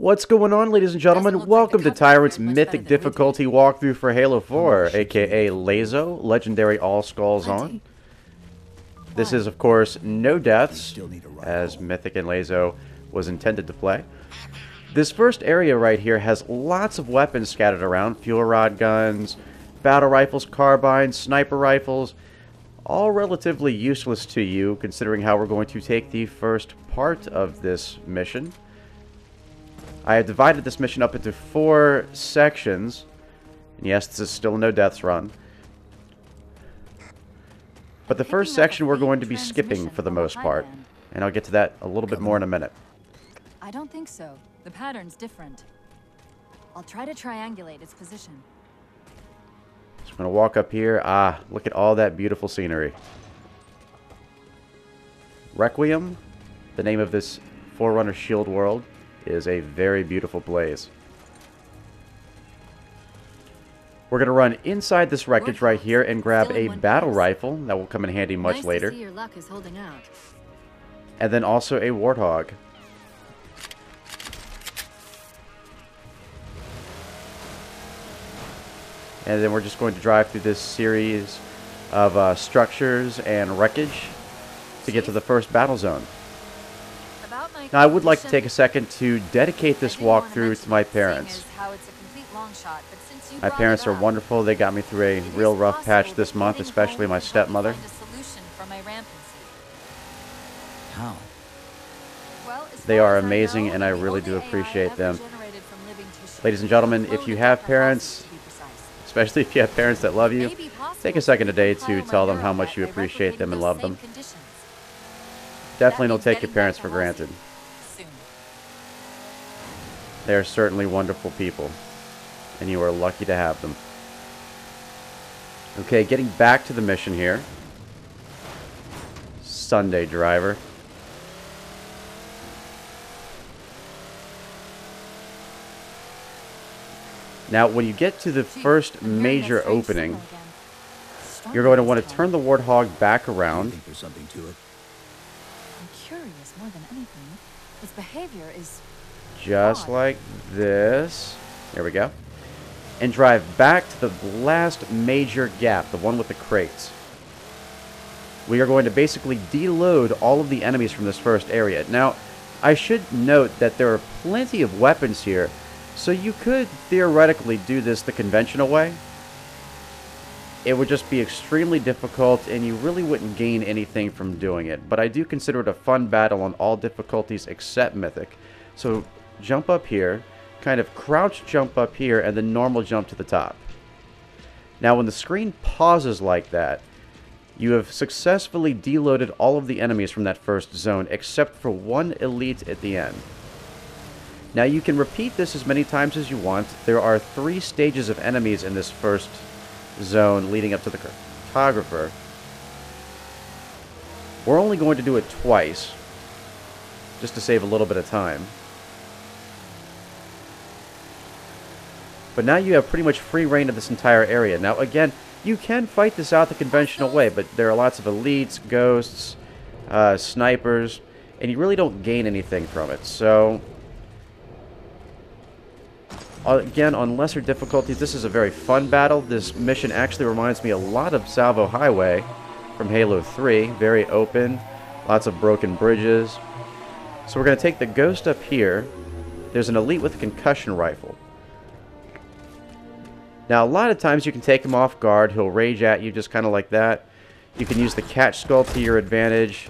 What's going on, ladies and gentlemen? Welcome to Tyrant's Mythic Difficulty walkthrough for Halo 4, aka LASO, Legendary All Skulls on. This is, of course, no deaths, as Mythic and LASO was intended to play. This first area right here has lots of weapons scattered around. Fuel rod guns, battle rifles, carbines, sniper rifles. All relatively useless to you, considering how we're going to take the first part of this mission. I have divided this mission up into 4 sections. And yes, this is still a no deaths run. But the first section we're going to be skipping for the most part. And I'll get to that a little bit more in a minute. I don't think so. The pattern's different. I'll try to triangulate its position. So I'm going to walk up here. Ah, look at all that beautiful scenery. Requiem, the name of this Forerunner shield world, is a very beautiful blaze. We're going to run inside this wreckage right here and grab a battle rifle. That will come in handy much later. Your luck is holding out. And then also a warthog. And then we're just going to drive through this series of structures and wreckage to get to the first battle zone. Now, I would like to take a second to dedicate this walkthrough to my parents. My parents are wonderful. They got me through a real rough patch this month, especially my stepmother. They are amazing, and I really do appreciate them. Ladies and gentlemen, if you have parents, especially if you have parents that love you, take a second today to tell them how much you appreciate them and love them. Definitely don't take your parents for granted. They are certainly wonderful people, and you are lucky to have them. Okay, getting back to the mission here. Sunday driver. Now, when you get to the first major opening, you're going to want to turn the warthog back around. I'm curious more than anything. Its behavior is just like this. There we go. And drive back to the last major gap, the one with the crates. We are going to basically deload all of the enemies from this first area. Now, I should note that there are plenty of weapons here, so you could theoretically do this the conventional way. It would just be extremely difficult, and you really wouldn't gain anything from doing it. But I do consider it a fun battle on all difficulties except Mythic. So jump up here, kind of crouch jump up here, and then normal jump to the top. Now when the screen pauses like that, you have successfully deloaded all of the enemies from that first zone, except for one elite at the end. Now you can repeat this as many times as you want. There are 3 stages of enemies in this first zone leading up to the cartographer. We're only going to do it twice, just to save a little bit of time. But now you have pretty much free reign of this entire area. Now again, you can fight this out the conventional way, but there are lots of elites, ghosts, snipers, and you really don't gain anything from it. So again, on lesser difficulties, this is a very fun battle. This mission actually reminds me a lot of Salvo Highway from Halo 3. Very open, lots of broken bridges. So we're going to take the ghost up here. There's an elite with a concussion rifle. Now, a lot of times you can take him off guard. He'll rage at you just kind of like that. You can use the catch skull to your advantage.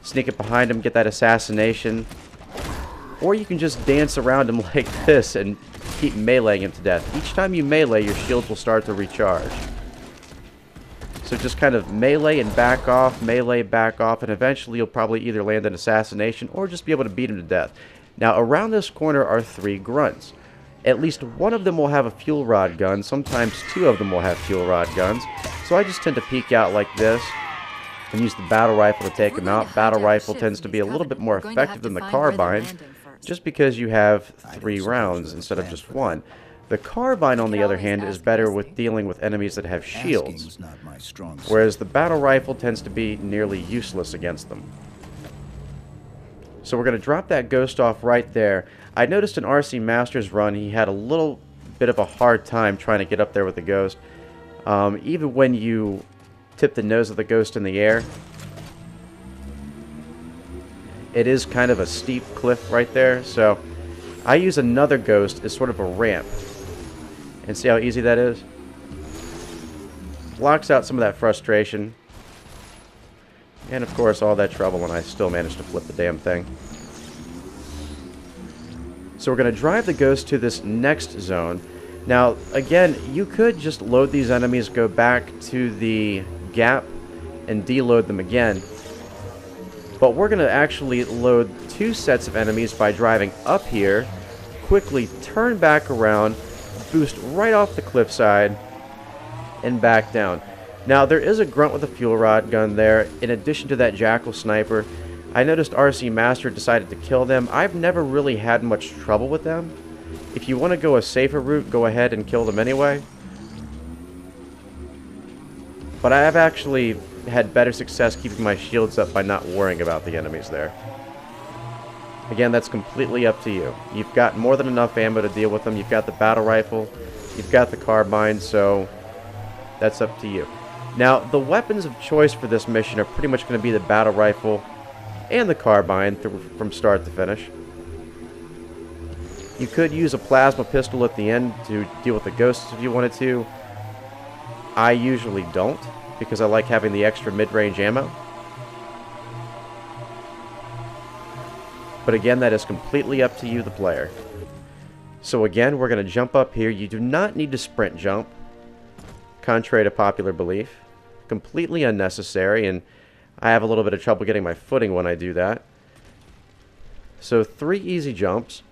Sneak it behind him, get that assassination. Or you can just dance around him like this and keep meleeing him to death. Each time you melee, your shields will start to recharge. So just kind of melee and back off, and eventually you'll probably either land an assassination or just be able to beat him to death. Now, around this corner are 3 grunts. At least one of them will have a fuel rod gun. Sometimes 2 of them will have fuel rod guns. So I just tend to peek out like this and use the battle rifle to take them out. Battle rifle tends to be a little bit more effective than the carbine, just because you have 3 rounds instead of just 1. The carbine, on the other hand, is better with dealing with enemies that have shields, whereas the battle rifle tends to be nearly useless against them. So we're going to drop that ghost off right there. I noticed in RC Master's run he had a little bit of a hard time trying to get up there with the ghost. Even when you tip the nose of the ghost in the air, it is kind of a steep cliff right there. So I use another ghost as sort of a ramp. And see how easy that is? Blocks out some of that frustration. And of course all that trouble, and I still managed to flip the damn thing. So we're going to drive the ghost to this next zone. Now, again, you could just load these enemies, go back to the gap, and deload them again. But we're going to actually load 2 sets of enemies by driving up here, quickly turn back around, boost right off the cliffside, and back down. Now, there is a grunt with a fuel rod gun there, in addition to that jackal sniper. I noticed RC Master decided to kill them. I've never really had much trouble with them. If you want to go a safer route, go ahead and kill them anyway. But I have actually had better success keeping my shields up by not worrying about the enemies there. Again, that's completely up to you. You've got more than enough ammo to deal with them. You've got the battle rifle. You've got the carbine, so that's up to you. Now, the weapons of choice for this mission are pretty much going to be the battle rifle and the carbine from start to finish. You could use a plasma pistol at the end to deal with the ghosts if you wanted to. I usually don't, because I like having the extra mid-range ammo. But again, that is completely up to you, the player. So again, we're going to jump up here. You do not need to sprint jump, contrary to popular belief. Completely unnecessary, and I have a little bit of trouble getting my footing when I do that. So 3 easy jumps.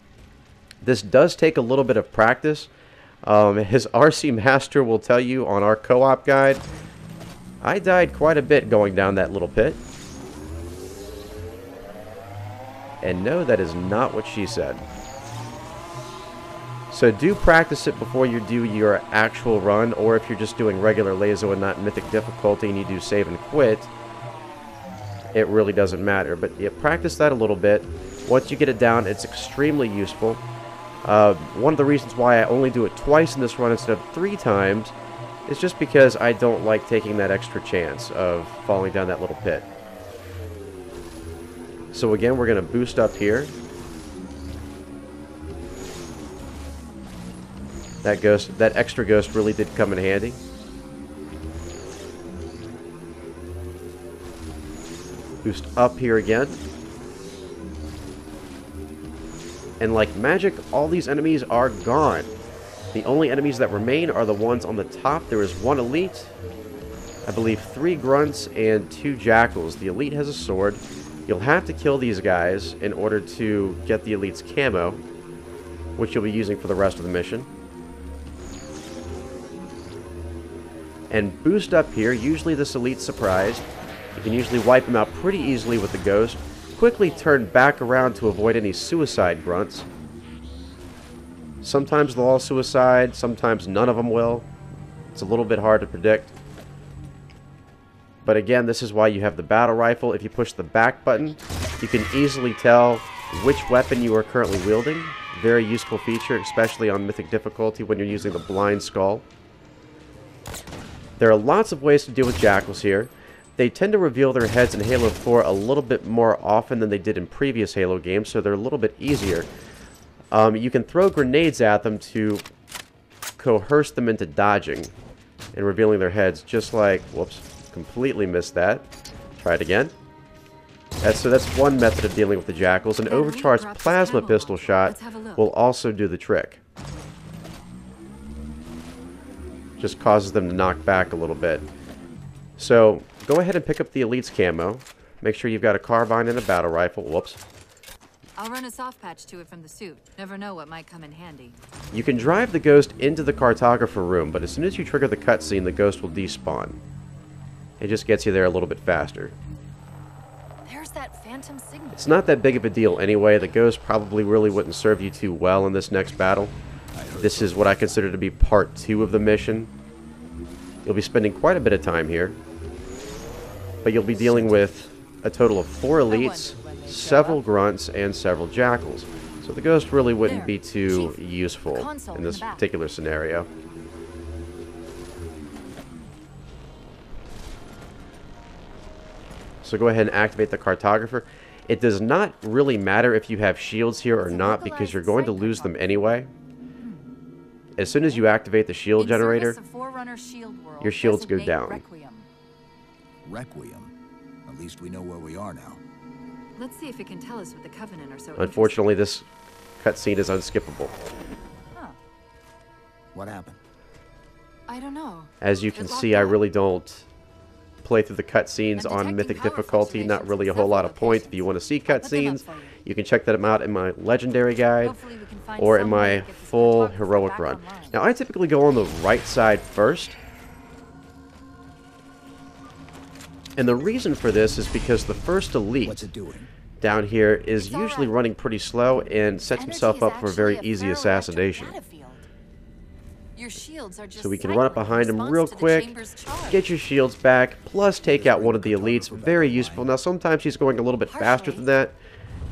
This does take a little bit of practice. His RC Master will tell you on our co-op guide, I died quite a bit going down that little pit. And no, that is not what she said. So do practice it before you do your actual run, or if you're just doing regular LASO and not Mythic Difficulty and you do save and quit, it really doesn't matter. But yeah, practice that a little bit. Once you get it down, it's extremely useful. One of the reasons why I only do it twice in this run instead of 3 times is just because I don't like taking that extra chance of falling down that little pit. So again, we're going to boost up here. That extra ghost really did come in handy. Boost up here again. And like magic, all these enemies are gone. The only enemies that remain are the ones on the top. There is 1 elite, I believe 3 grunts, and 2 jackals. The elite has a sword. You'll have to kill these guys in order to get the elite's camo, which you'll be using for the rest of the mission. And boost up here. Usually this elite's surprised. You can usually wipe him out pretty easily with the ghost. Quickly turn back around to avoid any suicide grunts. Sometimes they'll all suicide, sometimes none of them will. It's a little bit hard to predict. But again, this is why you have the battle rifle. If you push the back button, you can easily tell which weapon you are currently wielding. Very useful feature, especially on Mythic Difficulty when you're using the blind skull. There are lots of ways to deal with jackals here. They tend to reveal their heads in Halo 4 a little bit more often than they did in previous Halo games, so they're a little bit easier. You can throw grenades at them to coerce them into dodging and revealing their heads, just like... Whoops, completely missed that. Try it again. So that's one method of dealing with the jackals. An overcharged plasma pistol shot will also do the trick. Just causes them to knock back a little bit. So, go ahead and pick up the elite's camo. Make sure you've got a carbine and a battle rifle. Whoops. I'll run a soft patch to it from the suit. Never know what might come in handy. You can drive the ghost into the cartographer room, but as soon as you trigger the cutscene, the ghost will despawn. It just gets you there a little bit faster. There's that phantom signal. It's not that big of a deal anyway. The ghost probably really wouldn't serve you too well in this next battle. This is what I consider to be part 2 of the mission. You'll be spending quite a bit of time here. But you'll be dealing with a total of 4 elites several grunts, and several jackals. So the ghost really wouldn't be too useful in this particular scenario. So go ahead and activate the cartographer. It does not really matter if you have shields here or not, because you're going to lose them anyway. As soon as you activate the shield generator, your shields go down. Requiem? At least we know where we are now. Let's see if it can tell us what the Covenant are so Unfortunately, this cutscene is unskippable. Huh. What happened? I don't know. As you can see, I really don't play through the cutscenes on Mythic Difficulty. Not really a whole lot of point. If you want to see cutscenes, you can check them out in my Legendary Guide or in my full Heroic run. Now, I typically go on the right side first. And the reason for this is because the first elite down here is usually running pretty slow and sets himself up for a very easy assassination. So we can run up behind him real quick, get your shields back, plus take out one of the elites. Very useful. Now sometimes he's going a little bit faster than that,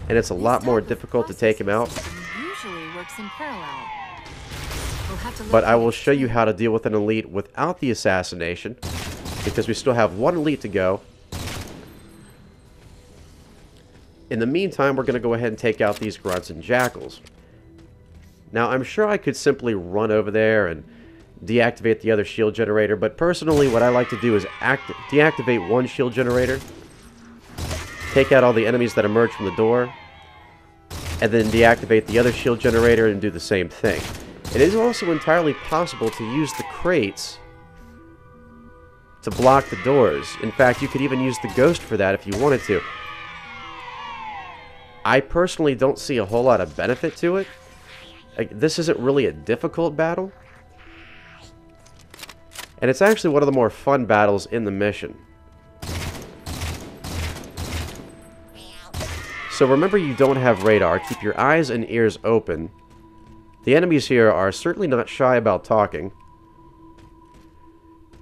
and it's a lot more difficult to take him out. But I will show you how to deal with an elite without the assassination, because we still have one elite to go. In the meantime, we're going to go ahead and take out these grunts and jackals. Now, I'm sure I could simply run over there and deactivate the other shield generator, but personally what I like to do is deactivate one shield generator, take out all the enemies that emerge from the door, and then deactivate the other shield generator and do the same thing. It is also entirely possible to use the crates to block the doors. In fact, you could even use the ghost for that if you wanted to. I personally don't see a whole lot of benefit to it. This isn't really a difficult battle. And it's actually one of the more fun battles in the mission. So remember, you don't have radar. Keep your eyes and ears open. The enemies here are certainly not shy about talking.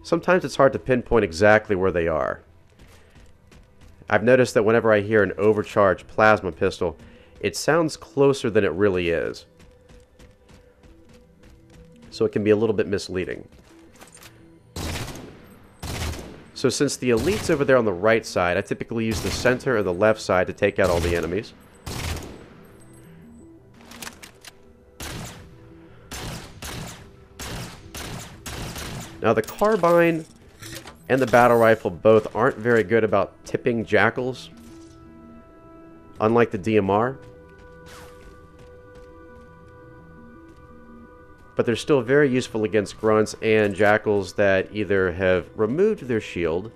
Sometimes it's hard to pinpoint exactly where they are. I've noticed that whenever I hear an overcharged plasma pistol, it sounds closer than it really is. So it can be a little bit misleading. So since the elite's over there on the right side, I typically use the center or the left side to take out all the enemies. Now the carbine and the battle rifle both aren't very good about tipping jackals, unlike the DMR. But they're still very useful against grunts and jackals that either have removed their shield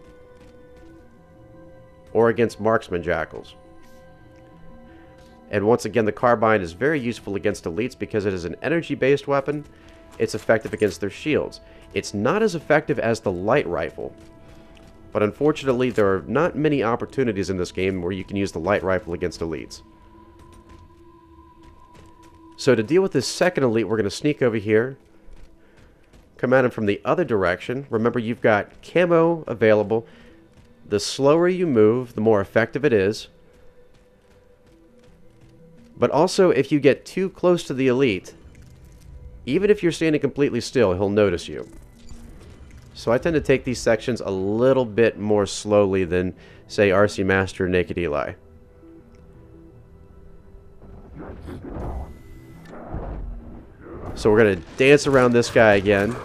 or against marksman jackals. And once again, the carbine is very useful against elites because it is an energy-based weapon. It's effective against their shields. It's not as effective as the light rifle, but unfortunately there are not many opportunities in this game where you can use the light rifle against elites. So to deal with this second elite, we're going to sneak over here, come at him from the other direction. Remember, you've got camo available. The slower you move, the more effective it is. But also, if you get too close to the elite, even if you're standing completely still, he'll notice you. So I tend to take these sections a little bit more slowly than, say, RC Master or Naked Eli. So we're going to dance around this guy again.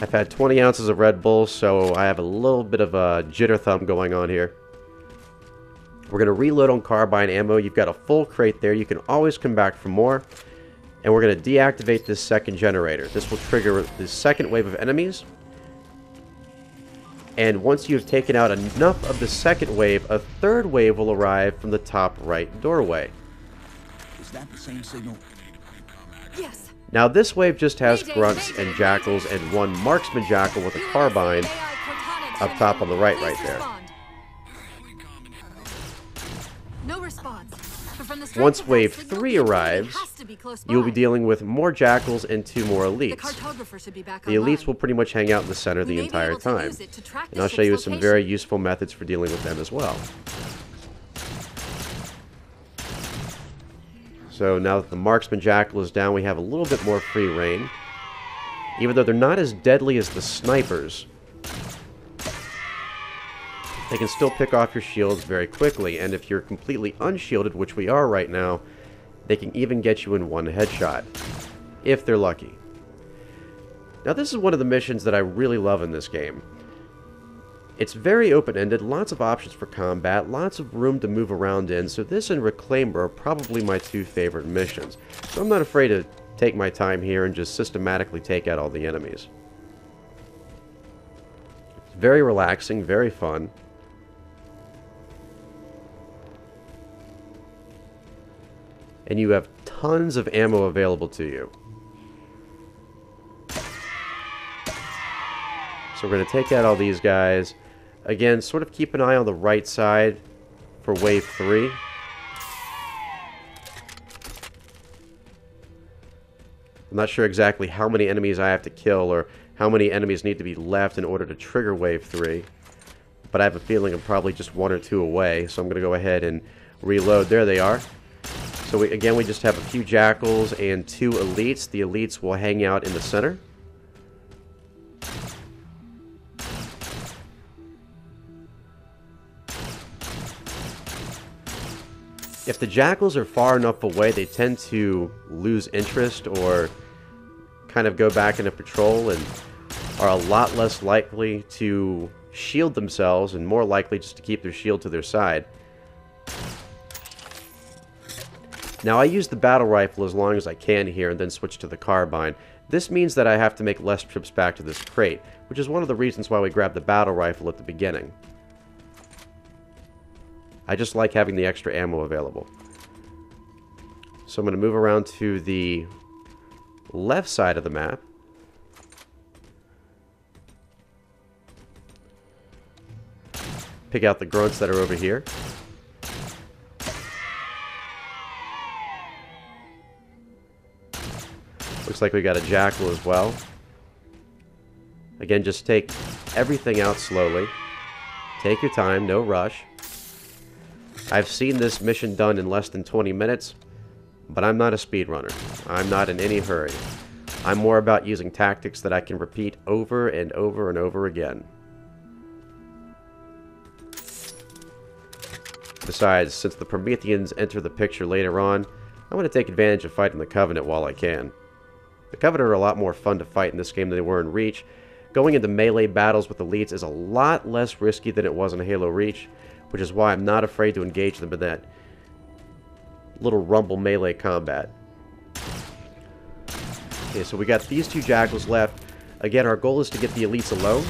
I've had 20 ounces of Red Bull, so I have a little bit of a jitter thumb going on here. We're going to reload on carbine ammo. You've got a full crate there. You can always come back for more. And we're going to deactivate this second generator. This will trigger the second wave of enemies. And once you've taken out enough of the second wave, a third wave will arrive from the top right doorway. Is that the same signal? Yes. Now this wave just has grunts and jackals and one marksman jackal with a carbine up top on the right there. No response. Once wave 3 arrives, you'll be dealing with more jackals and 2 more elites. The elites will pretty much hang out in the center the entire time. And I'll show you some very useful methods for dealing with them as well. So now that the Marksman Jackal is down, we have a little bit more free reign. Even though they're not as deadly as the snipers, they can still pick off your shields very quickly. And if you're completely unshielded, which we are right now, they can even get you in one headshot, if they're lucky. Now this is one of the missions that I really love in this game. It's very open-ended, lots of options for combat, lots of room to move around in, so this and Requiem are probably my two favorite missions. So I'm not afraid to take my time here and just systematically take out all the enemies. It's very relaxing, very fun. And you have tons of ammo available to you. So we're going to take out all these guys. Again, sort of keep an eye on the right side for wave 3. I'm not sure exactly how many enemies I have to kill or how many enemies need to be left in order to trigger wave 3. But I have a feeling I'm probably just 1 or 2 away, so I'm going to go ahead and reload. There they are. So again, we just have a few Jackals and 2 Elites. The Elites will hang out in the center. If the Jackals are far enough away, they tend to lose interest or kind of go back into patrol and are a lot less likely to shield themselves and more likely just to keep their shield to their side. Now I use the battle rifle as long as I can here and then switch to the carbine. This means that I have to make less trips back to this crate, which is one of the reasons why we grabbed the battle rifle at the beginning. I just like having the extra ammo available. So I'm going to move around to the left side of the map. Pick out the grunts that are over here. Looks like we got a Jackal as well. Again, just take everything out slowly. Take your time, no rush. I've seen this mission done in less than 20 minutes, but I'm not a speedrunner. I'm not in any hurry. I'm more about using tactics that I can repeat over and over and over again. Besides, since the Prometheans enter the picture later on, I'm going to take advantage of fighting the Covenant while I can. The Covenant are a lot more fun to fight in this game than they were in Reach. Going into melee battles with elites is a lot less risky than it was in Halo Reach, which is why I'm not afraid to engage them in that little rumble melee combat. Okay, so we got these 2 Jackals left. Again, our goal is to get the elites alone.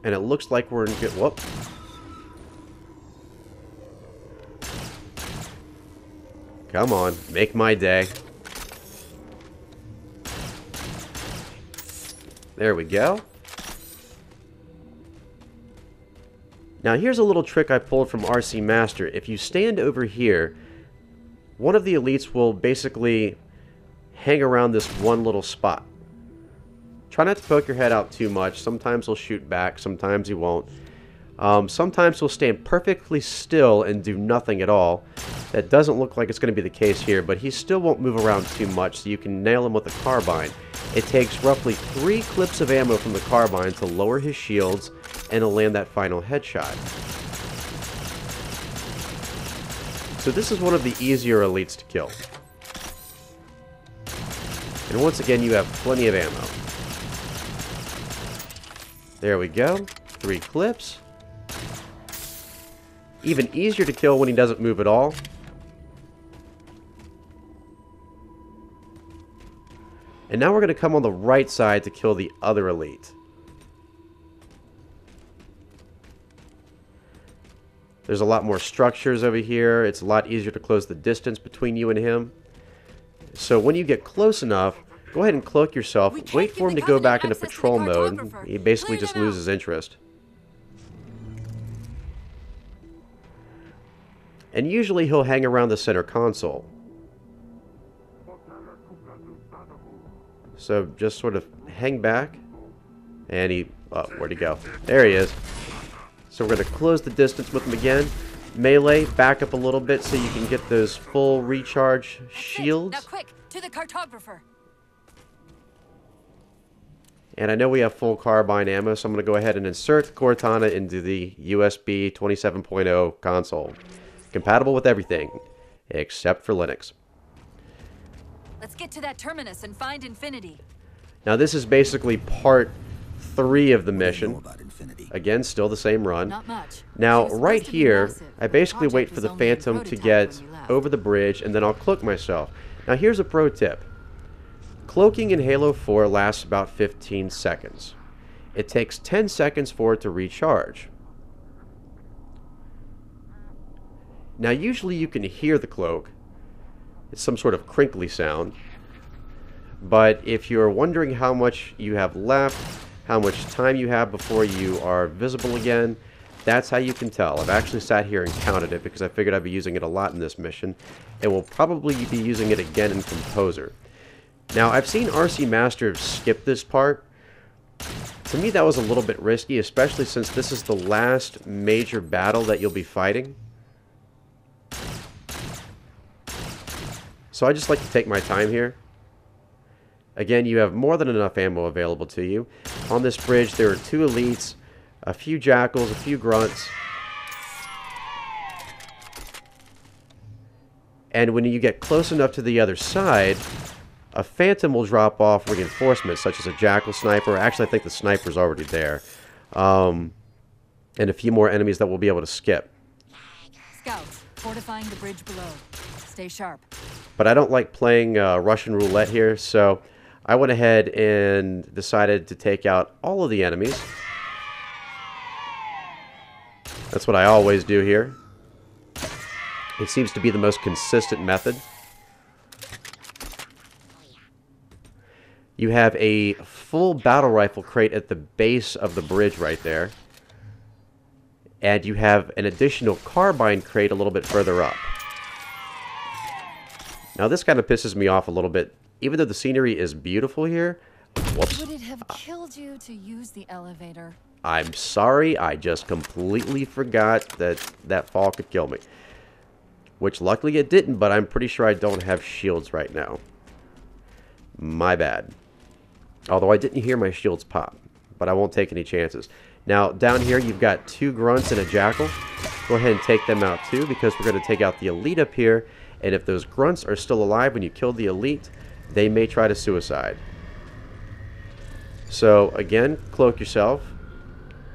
And it looks like we're in good... Whoop. Come on, make my day. There we go. Now here's a little trick I pulled from RC Master. If you stand over here, one of the elites will basically hang around this one little spot. Try not to poke your head out too much. Sometimes he'll shoot back, sometimes he won't. Sometimes he'll stand perfectly still and do nothing at all. That doesn't look like it's going to be the case here, but he still won't move around too much, so you can nail him with a carbine. It takes roughly 3 clips of ammo from the carbine to lower his shields and to land that final headshot. So this is one of the easier elites to kill. And once again, you have plenty of ammo. There we go. 3 clips. Even easier to kill when he doesn't move at all. And now we're going to come on the right side to kill the other elite. There's a lot more structures over here. It's a lot easier to close the distance between you and him. So when you get close enough, go ahead and cloak yourself. Wait for him to go back into patrol mode. He basically just loses interest. And usually he'll hang around the center console. So just sort of hang back. And he... Oh, where'd he go? There he is. So we're going to close the distance with him again. melee, back up a little bit so you can get those full recharge shields. Now quick, to the cartographer. And I know we have full carbine ammo, so I'm going to go ahead and insert the Cortana into the USB 27.0 console. Compatible with everything, except for Linux. Let's get to that terminus and find Infinity. Now this is basically part 3 of the mission. About Infinity. Again, still the same run. Not much. Now, She was right supposed to be here, massive, I but basically the wait project for the was only in Phantom to prototype get when we left. over the bridge, and then I'll cloak myself. Now, here's a pro tip. Cloaking in Halo 4 lasts about 15 seconds. It takes 10 seconds for it to recharge. Now, usually you can hear the cloak. It's some sort of crinkly sound. But if you're wondering how much you have left, how much time you have before you are visible again, that's how you can tell. I've actually sat here and counted it because I figured I'd be using it a lot in this mission, and we'll probably be using it again in Composer. Now, I've seen RC Master skip this part. To me, that was a little bit risky, especially since this is the last major battle that you'll be fighting. So I just like to take my time here. Again, you have more than enough ammo available to you. On this bridge, there are 2 elites, a few jackals, a few grunts. And when you get close enough to the other side, a Phantom will drop off reinforcements, such as a jackal sniper. Actually, I think the sniper's already there. And a few more enemies that we'll be able to skip. Scouts, fortifying the bridge below. Stay sharp. But I don't like playing Russian roulette here, so I went ahead and decided to take out all of the enemies. That's what I always do here. It seems to be the most consistent method. You have a full battle rifle crate at the base of the bridge right there. And you have an additional carbine crate a little bit further up. Now this kind of pisses me off a little bit. Even though the scenery is beautiful here, whoops. Would it have killed you to use the elevator? I'm sorry, I just completely forgot that that fall could kill me. Which luckily it didn't, but I'm pretty sure I don't have shields right now. My bad. Although I didn't hear my shields pop, but I won't take any chances. Now down here you've got 2 grunts and a jackal. Go ahead and take them out too, because we're going to take out the elite up here. And if those grunts are still alive when you kill the elite, they may try to suicide. So again, cloak yourself.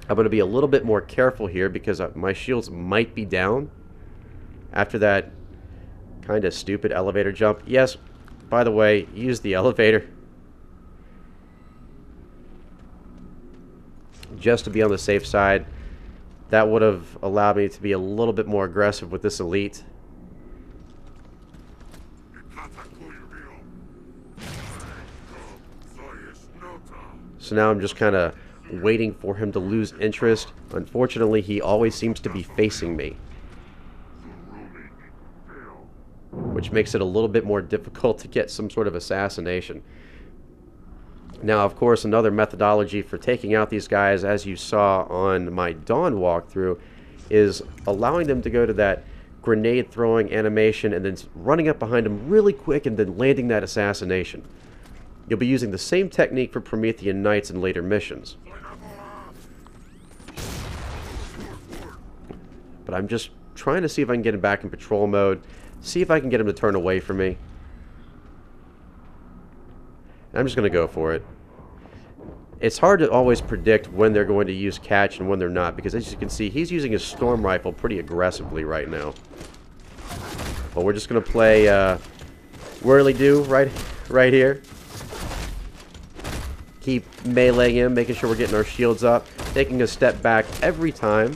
I'm going to be a little bit more careful here because my shields might be down after that kind of stupid elevator jump. Yes, by the way, use the elevator just to be on the safe side. That would have allowed me to be a little bit more aggressive with this elite. So now I'm just kind of waiting for him to lose interest. Unfortunately, he always seems to be facing me, which makes it a little bit more difficult to get some sort of assassination. Now, of course, another methodology for taking out these guys, as you saw on my Dawn walkthrough, is allowing them to go to that grenade throwing animation and then running up behind them really quick and then landing that assassination. You'll be using the same technique for Promethean Knights in later missions. But I'm just trying to see if I can get him back in patrol mode, see if I can get him to turn away from me. And I'm just going to go for it. It's hard to always predict when they're going to use catch and when they're not, because as you can see, he's using his storm rifle pretty aggressively right now. But we're just going to play whirly-do right here. Keep meleeing him, making sure we're getting our shields up, taking a step back every time.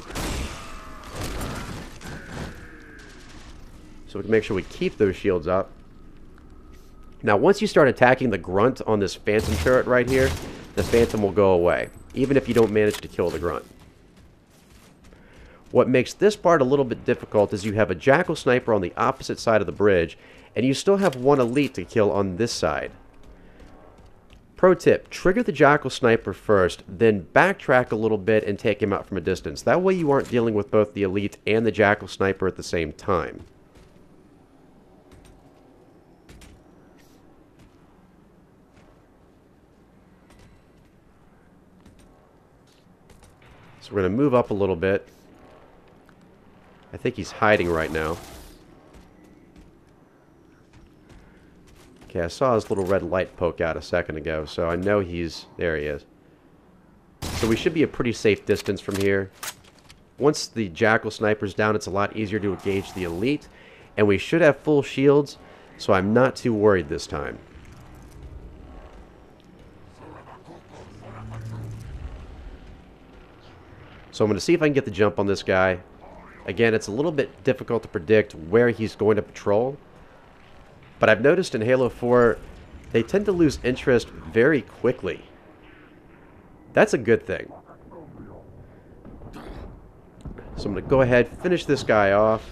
So we can make sure we keep those shields up. Now, once you start attacking the grunt on this phantom turret right here, the phantom will go away, even if you don't manage to kill the grunt. What makes this part a little bit difficult is you have a jackal sniper on the opposite side of the bridge, and you still have 1 elite to kill on this side. Pro tip, trigger the Jackal Sniper first, then backtrack a little bit and take him out from a distance. That way you aren't dealing with both the Elite and the Jackal Sniper at the same time. So we're going to move up a little bit. I think he's hiding right now. Okay, I saw his little red light poke out a second ago, so I know he's... There he is. So we should be a pretty safe distance from here. Once the Jackal Sniper's down, it's a lot easier to engage the Elite. And we should have full shields, so I'm not too worried this time. So I'm going to see if I can get the jump on this guy. Again, it's a little bit difficult to predict where he's going to patrol. But I've noticed in Halo 4, they tend to lose interest very quickly. That's a good thing. So I'm going to go ahead, finish this guy off.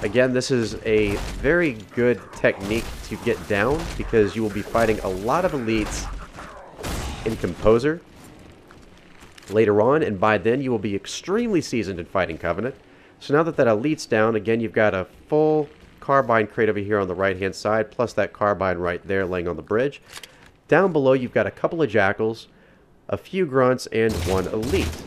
Again, this is a very good technique to get down because you will be fighting a lot of elites in Composer later on, and by then you will be extremely seasoned in fighting Covenant. So now that Elite's down, again, you've got a full carbine crate over here on the right-hand side, plus that carbine right there laying on the bridge. Down below, you've got a couple of Jackals, a few Grunts, and one Elite.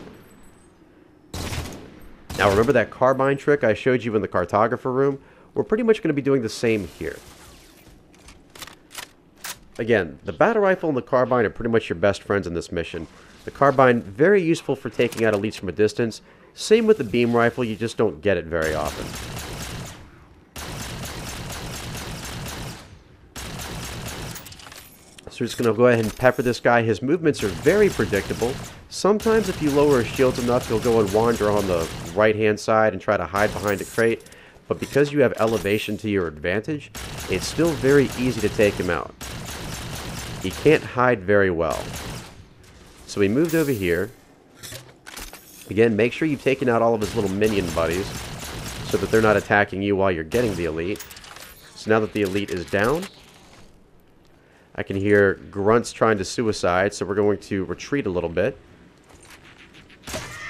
Now, remember that carbine trick I showed you in the cartographer room? We're pretty much going to be doing the same here. Again, the battle rifle and the carbine are pretty much your best friends in this mission. The carbine, very useful for taking out elites from a distance. Same with the beam rifle, you just don't get it very often. So we're just going to go ahead and pepper this guy. His movements are very predictable. Sometimes if you lower his shields enough, he'll go and wander on the right-hand side and try to hide behind a crate. But because you have elevation to your advantage, it's still very easy to take him out. He can't hide very well. So we moved over here. Again, make sure you've taken out all of his little minion buddies so that they're not attacking you while you're getting the Elite. So now that the Elite is down, I can hear Grunts trying to suicide, so we're going to retreat a little bit.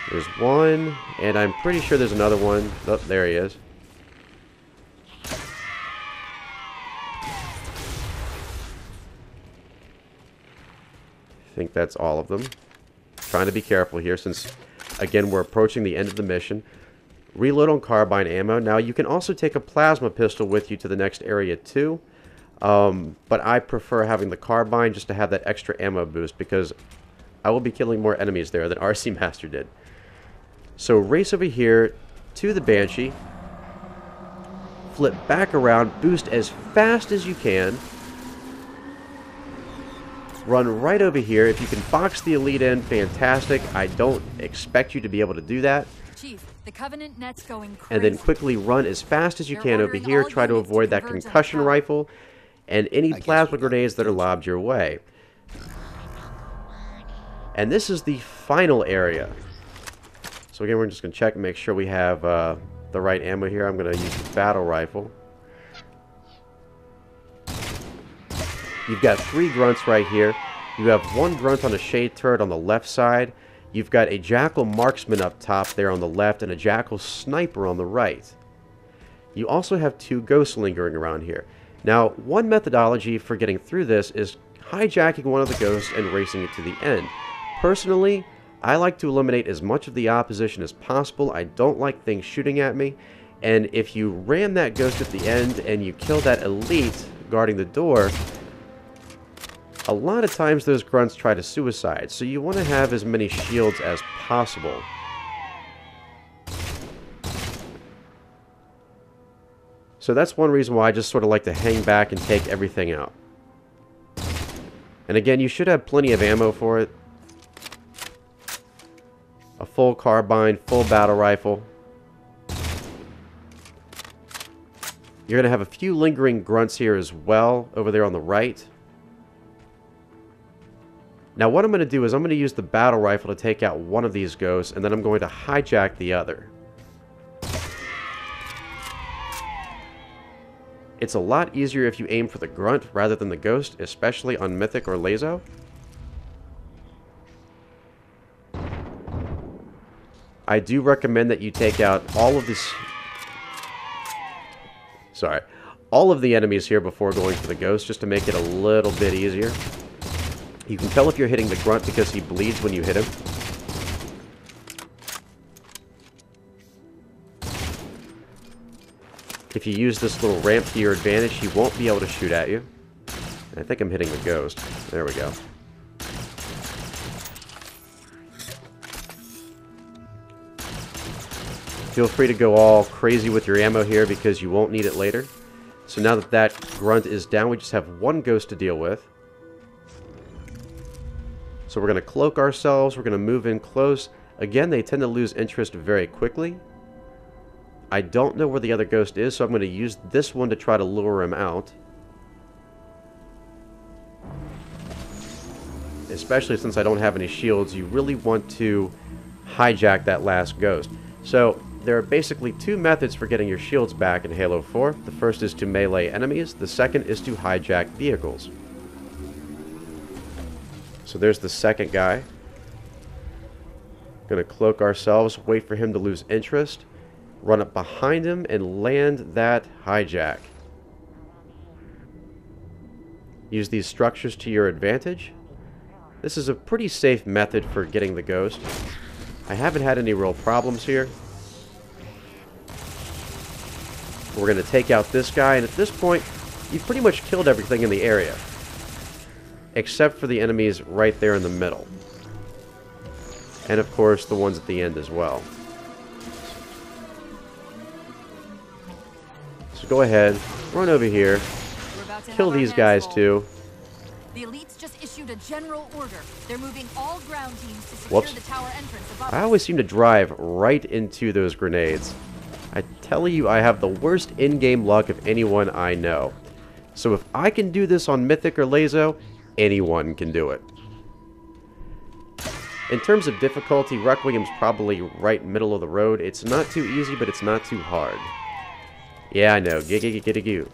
There's one, and I'm pretty sure there's another one. Oh, there he is. I think that's all of them. Trying to be careful here since, again, we're approaching the end of the mission. Reload on carbine ammo. Now, you can also take a plasma pistol with you to the next area, too. But I prefer having the carbine just to have that extra ammo boost because I will be killing more enemies there than RC Master did. So, race over here to the Banshee. Flip back around. Boost as fast as you can. Run right over here. If you can box the Elite in, fantastic. I don't expect you to be able to do that. Chief, the Covenant net's going crazy. And then quickly run as fast as you can over here. Try to avoid that concussion rifle and any plasma grenades that are lobbed your way. And this is the final area. So again, we're just going to check and make sure we have the right ammo here. I'm going to use the battle rifle. You've got 3 Grunts right here. You have 1 Grunt on a shade turret on the left side. You've got a Jackal Marksman up top there on the left and a Jackal Sniper on the right. You also have 2 Ghosts lingering around here. Now, one methodology for getting through this is hijacking one of the Ghosts and racing it to the end. Personally, I like to eliminate as much of the opposition as possible. I don't like things shooting at me. And if you ram that Ghost at the end and you kill that Elite guarding the door, a lot of times those Grunts try to suicide, so you want to have as many shields as possible. So that's one reason why I just sort of like to hang back and take everything out. And again, you should have plenty of ammo for it. A full carbine, full battle rifle. You're going to have a few lingering Grunts here as well, over there on the right. Now what I'm going to do is I'm going to use the battle rifle to take out one of these Ghosts, and then I'm going to hijack the other. It's a lot easier if you aim for the grunt rather than the ghost, especially on Mythic or LASO. I do recommend that you take out all of this... Sorry. All of the enemies here before going for the ghost, just to make it a little bit easier. You can tell if you're hitting the grunt because he bleeds when you hit him. If you use this little ramp to your advantage, he won't be able to shoot at you. I think I'm hitting the ghost. There we go. Feel free to go all crazy with your ammo here because you won't need it later. So now that that grunt is down, we just have one ghost to deal with. So we're going to cloak ourselves. We're going to move in close. Again, they tend to lose interest very quickly. I don't know where the other ghost is, so I'm going to use this one to try to lure him out. Especially since I don't have any shields, you really want to hijack that last ghost. So there are basically two methods for getting your shields back in Halo 4. The first is to melee enemies. The second is to hijack vehicles. So there's the second guy. Gonna cloak ourselves, wait for him to lose interest, run up behind him, and land that hijack. Use these structures to your advantage. This is a pretty safe method for getting the ghost. I haven't had any real problems here. We're going to take out this guy, and at this point, you've pretty much killed everything in the area. Except for the enemies right there in the middle. And of course, the ones at the end as well. So go ahead, run over here, kill these guys too. The elites just issued a general order. They're moving all ground teams to secure the tower entrance above. I always seem to drive right into those grenades. I tell you, I have the worst in-game luck of anyone I know. So if I can do this on Mythic or LASO, anyone can do it. In terms of difficulty, Requiem's probably right middle of the road. It's not too easy, but it's not too hard. Yeah, I know. Giggy.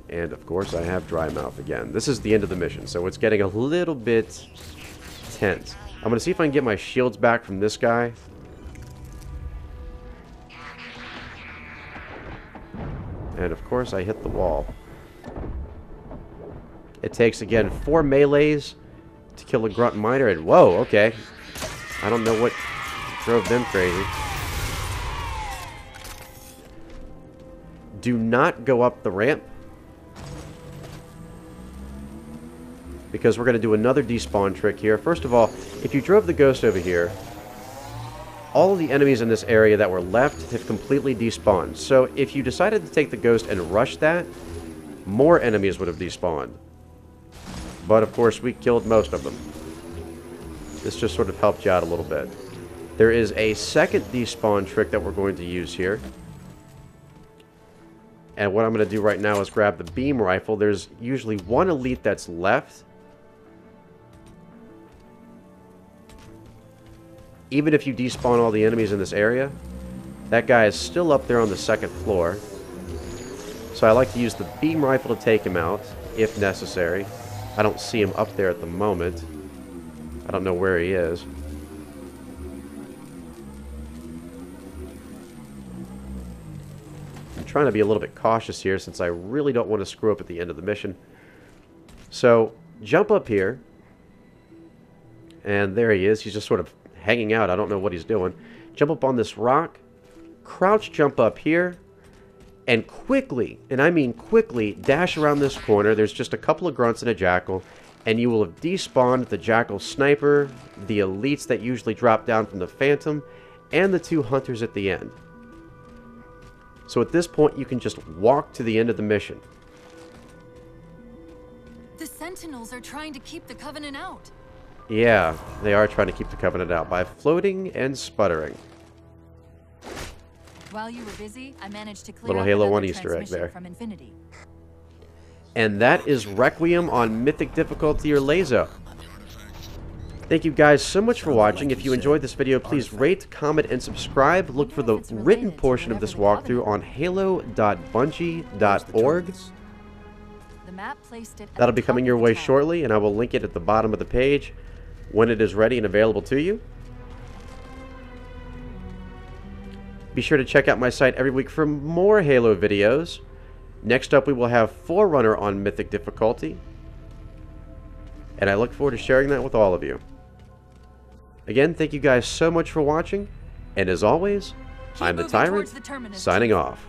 And of course, I have dry mouth again. This is the end of the mission, so it's getting a little bit tense. I'm going to see if I can get my shields back from this guy. And of course, I hit the wall. It takes, again, 4 melees to kill a grunt miner. And whoa, okay. I don't know what drove them crazy. Do not go up the ramp, because we're going to do another despawn trick here. First of all, if you drove the ghost over here, all of the enemies in this area that were left have completely despawned. So if you decided to take the ghost and rush that, more enemies would have despawned. But of course, we killed most of them. This just sort of helped you out a little bit. There is a second despawn trick that we're going to use here. And what I'm going to do right now is grab the beam rifle. There's usually one elite that's left. Even if you despawn all the enemies in this area, that guy is still up there on the second floor. So I like to use the beam rifle to take him out, if necessary. I don't see him up there at the moment. I don't know where he is. I'm trying to be a little bit cautious here since I really don't want to screw up at the end of the mission. So, jump up here. And there he is. He's just sort of hanging out. I don't know what he's doing. Jump up on this rock. Crouch jump up here. And quickly, and I mean quickly, dash around this corner. There's just a couple of grunts and a jackal. And you will have despawned the jackal sniper, the elites that usually drop down from the phantom, and the 2 hunters at the end. So at this point, you can just walk to the end of the mission. The Sentinels are trying to keep the Covenant out. Yeah, they are trying to keep the Covenant out by floating and sputtering. While you were busy, I managed to clear Little up Halo another 1 Easter egg transmission there. from Infinity. And that is Requiem on Mythic Difficulty or LASO. Thank you guys so much for Sounds watching. like If you you enjoyed said this video, please artifact. rate, comment, and subscribe. Look for the If it's written related to portion of this whatever the walkthrough on Covenant halo.bungie.org. The map placed it at That'll the be top coming of your the way tab. shortly, and I will link it at the bottom of the page when it is ready and available to you. Be sure to check out my site every week for more Halo videos. Next up, we will have Forerunner on Mythic Difficulty, and I look forward to sharing that with all of you. Again, thank you guys so much for watching, and as always, I'm the Keep moving Tyrant, towards the terminus, signing Chief. off.